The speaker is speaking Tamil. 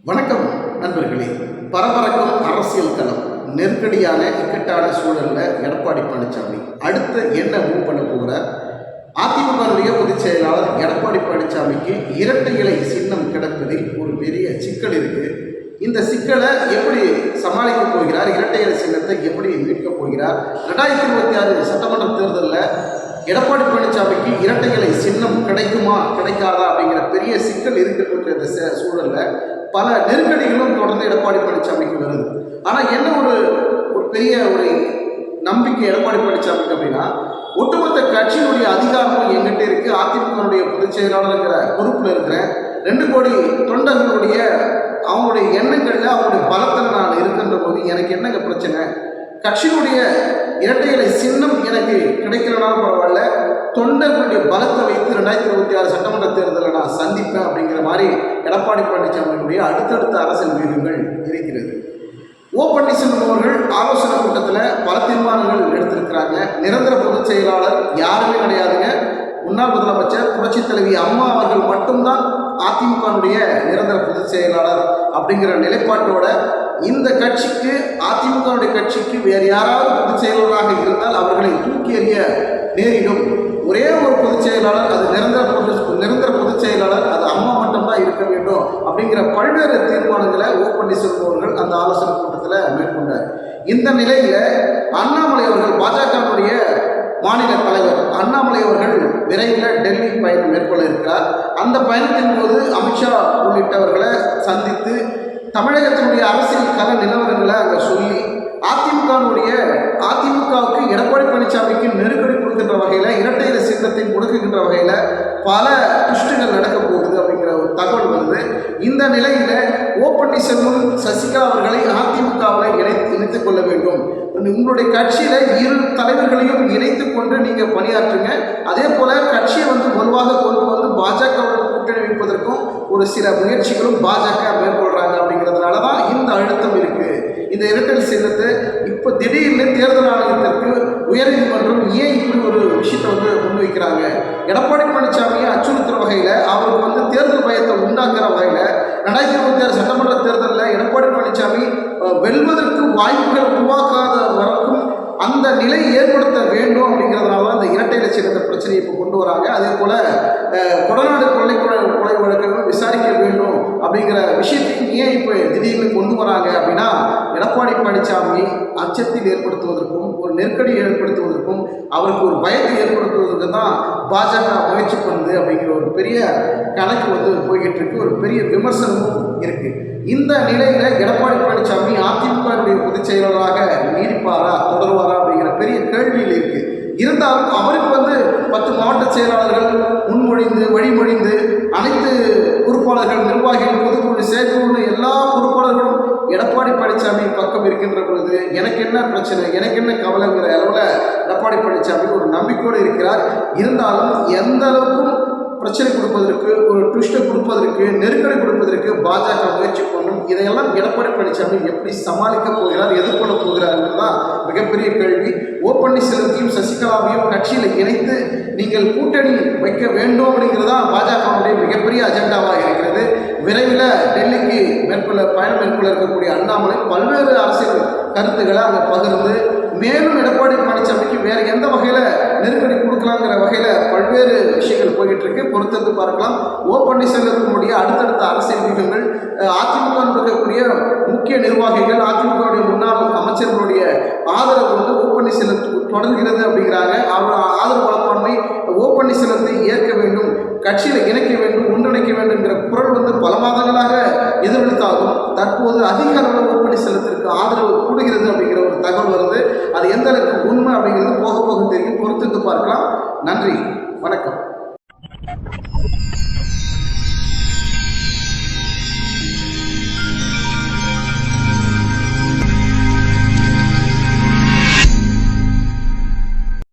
வணக்கம் நண்பர்களே. பரபரக்கும் அரசியல் களம், நெருக்கடியான இக்கட்டான சூழலில் எடப்பாடி பழனிசாமி அடுத்து என்ன மூவ் பண்ண போகிறார்? அதிமுகவுடைய பொதுச் செயலாளர் எடப்பாடி பழனிசாமிக்கு இரட்டை இலை சின்னம் கிடப்பதில் ஒரு பெரிய சிக்கல் இருக்குது. இந்த சிக்கலை எப்படி சமாளிக்க போகிறார்? இரட்டை இலை சின்னத்தை எப்படி மீட்கப் போகிறார்? 2026 சட்டமன்ற தேர்தலில் எடப்பாடி பழனிசாமிக்கு இரட்டை இலை சின்னம் கிடைக்குமா கிடைக்காதா அப்படிங்கிற பெரிய சிக்கல் இருக்கின்ற இந்த சூழலில் பல நெருக்கடிகளும் தொடர்ந்து எடப்பாடி பழனிசாமிக்கு வருது. ஆனால் என்ன ஒரு பெரிய ஒரு நம்பிக்கை எடப்பாடி பழனிசாமிக்கு அப்படின்னா, ஒட்டுமொத்த கட்சியினுடைய அதிகாரமும் எங்கிட்ட இருக்கு. அதிமுகவுடைய பொதுச் செயலாளர்ங்கிற பொறுப்பில் இருக்கிற 2 கோடி தொண்டர்களுடைய அவங்களுடைய எண்ணங்களில் அவங்களுடைய பலத்தில் நான் இருக்கின்ற போது எனக்கு என்னங்க பிரச்சனை? கட்சியினுடைய இரட்டை இலை சின்னம் எனக்கு கிடைக்கிறனாலும் பரவாயில்ல, தொண்டர்களுடைய பலத்தை வைத்து 2026 சட்டமன்ற தேர்தலில் நான் சந்திப்பேன் அப்படிங்கிற மாதிரி எடப்பாடி பழனிசாமியினுடைய அடுத்தடுத்த அரசியல் வியூகங்கள் இருக்கிறது. ஓ பன்னீர்செல்வம் அவர்கள் ஆலோசனை கூட்டத்தில் பல தீர்மானங்கள் எடுத்திருக்கிறாங்க. நிரந்தர பொதுச் செயலாளர் யாருமே கிடையாதுங்க. முன்னாள் முதலமைச்சர் புரட்சித் தலைவி அம்மா அவர்கள் மட்டும்தான் அதிமுகவுடைய நிரந்தர பொதுச் செயலாளர் அப்படிங்கிற நிலைப்பாட்டோட இந்த கட்சிக்கு, அதிமுகவுடைய கட்சிக்கு வேறு யாராவது பொதுச் செயலாளராக இருந்தால் அவர்களை தூக்கி எறிய நேரிடும். ஒரே ஒரு பொதுச் செயலாளர், அது நிரந்தர பொதுச் செயலாளர், அது அம்மா மட்டும்தான் இருக்க வேண்டும் அப்படிங்கிற பல்வேறு தீர்மானங்களை ஓ பன்னீர்செல்வம் அவர்கள் அந்த ஆலோசனை கூட்டத்தில் மேற்கொண்டார். இந்த நிலையில் அண்ணாமலை அவர்கள், பாஜகவுடைய மாநில தலைவர் அண்ணாமலை அவர்கள் விரைவில் டெல்லி பயணம் மேற்கொள்ள இருக்கிறார். அந்த பயணத்தின் போது அமித்ஷா உள்ளிட்டவர்களை சந்தித்து தமிழகத்தினுடைய அரசியல் கள நிலவரங்களை அங்கே சொல்லி அதிமுகவுக்கு எடப்பாடி பழனிசாமிக்கு நெருக்கடி கொடுக்கின்ற வகையில் இரட்டை இலை சின்னத்தை முடக்குகின்ற வகையில் பல ட்விஸ்டுகள் நடக்க போகுது அப்படிங்கிற ஒரு தகவல் வருது. இந்த நிலையில் ஓ பன்னீர்செல்வம் சசிகலா அவர்களை அதிமுகவில் இணைத்துக் கொள்ள வேண்டும். உங்களுடைய கட்சியில் 2 தலைவர்களையும் இணைத்து கொண்டு நீங்கள் பணியாற்றுங்க. அதே போல் கட்சியை வலுவாக கொண்டு வந்து பாஜகவுடன் கூட்டணி வைப்பதற்கும் ஒரு சில முயற்சிகளும் பாஜக மேற்கொள்கிறாங்க. அப்படிங்கிறதுனால தான் இந்த அழுத்தம் இருக்குது. இந்த இரட்டை சின்னத்தை இப்போ திடீர்னு தேர்தல் ஆணையத்திற்கு உயர்நீதிமன்றம் ஏன் இப்படி ஒரு விஷயத்தை முன்வைக்கிறாங்க? எடப்பாடி பழனிசாமியை அச்சுறுத்துற வகையில், அவருக்கு தேர்தல் பயத்தை உண்டாக்குற வகையில் 2026 சட்டமன்ற தேர்தலில் எடப்பாடி பழனிசாமி வெல்வதற்கு வாய்ப்புகள் உருவாக்காத வரைக்கும் அந்த நிலை ஏற்படுத்த வேண்டும் அப்படிங்கிறதுனால தான் இந்த இரட்டை இலை சின்னத்தை பிரச்சனையை இப்போ கொண்டு வராங்க. அதே போல் கொடநாடு கொலை வழக்குகள் விசாரிக்க வேண்டும் அப்படிங்கிற விஷயத்தையும் ஏன் இப்போ திடீர்னு கொண்டு வராங்க அப்படின்னா, எடப்பாடி பழனிசாமி அச்சத்தில் ஏற்படுத்துவதற்கும் ஒரு நெருக்கடி ஏற்படுத்துவதற்கும் அவருக்கு ஒரு பயத்தை ஏற்படுத்துவதற்கு தான் பாஜக முயற்சி பண்ணுது அப்படிங்கிற ஒரு பெரிய கணக்கு போய்கிட்டு இருக்கு. ஒரு பெரிய விமர்சனமும் இருக்குது. இந்த நிலையில் எடப்பாடி பழனிசாமி அதிமுகவுடைய பொதுச் செயலாளராக நீடிப்பாரா, தொடர்வாரா அப்படிங்கிற பெரிய கேள்வியில் இருக்குது. இருந்தாலும் அவருக்கு 10 மாவட்ட செயலாளர்கள் முன்மொழிந்து வழிமொழிந்து அனைத்து பொறுப்பாளர்கள், நிர்வாகிகள், பொதுக்குழு, செயற்குழு எல்லா பொறுப்பாளர்களும் எடப்பாடி பழனிசாமி பக்கம் இருக்கின்ற பொழுது எனக்கு என்ன பிரச்சனை, எனக்கு என்ன கவலைங்கிற அளவில் எடப்பாடி பழனிசாமி ஒரு நம்பிக்கையோடு இருக்கிறார். இருந்தாலும் எந்த அளவுக்கும் பிரச்சனை கொடுப்பதற்கு, ஒரு ட்விஸ்ட்டை கொடுப்பதற்கு, நெருக்கடி கொடுப்பதற்கு பாஜக முயற்சி பண்ணும். இதையெல்லாம் எடப்பாடி பழனிசாமி எப்படி சமாளிக்க போகிறார், எதிர்கொள்ள போகிறாருங்கிறது தான் மிகப்பெரிய கேள்வி. ஓ பன்னீர்செல்வத்தையும் சசிகலாவையும் கட்சியில் இணைத்து நீங்கள் கூட்டணி வைக்க வேண்டும் அப்படிங்கிறது தான் பாஜகவுடைய மிகப்பெரிய அஜெண்டாவாக இருக்கிறது. விரைவில் டெல்லிக்கு பயணம் மேற்கொள்ள இருக்கக்கூடிய அண்ணாமலை பல்வேறு அரசியல் கருத்துக்களை அங்கே பகிர்ந்து மேலும் எடப்பாடி பழனிசாமிக்கு வேறு எந்த வகையில் நெருக்கடி கொடுக்கலாங்கிற வகையில் பல்வேறு விஷயங்கள் போய்கிட்டு இருக்கு. பொறுத்திருந்து பார்க்கலாம். ஓ பன்னீர்செல்வத்தினுடைய அடுத்தடுத்த அரசியல் வியூகங்கள், அதிமுக இருக்கக்கூடிய முக்கிய நிர்வாகிகள், அதிமுகவுடைய முன்னாள் அமைச்சர்களுடைய ஆதரவு ஓ பன்னீர்செல்வத்துக்கு தொடர்கிறது அப்படிங்கிறாங்க. அவர் ஆதரவு மனப்பான்மை ஓ பன்னீர்செல்வத்தை ஏற்க வேண்டும், கட்சியில் இணைக்க வேண்டும், ஒன்றிணைக்க வேண்டும் என்கிற குரல் பல மாதங்களாக எதிரொலித்தாலும் தற்போது அதிக அளவில் ஓ பன்னீர்செல்வத்திற்கு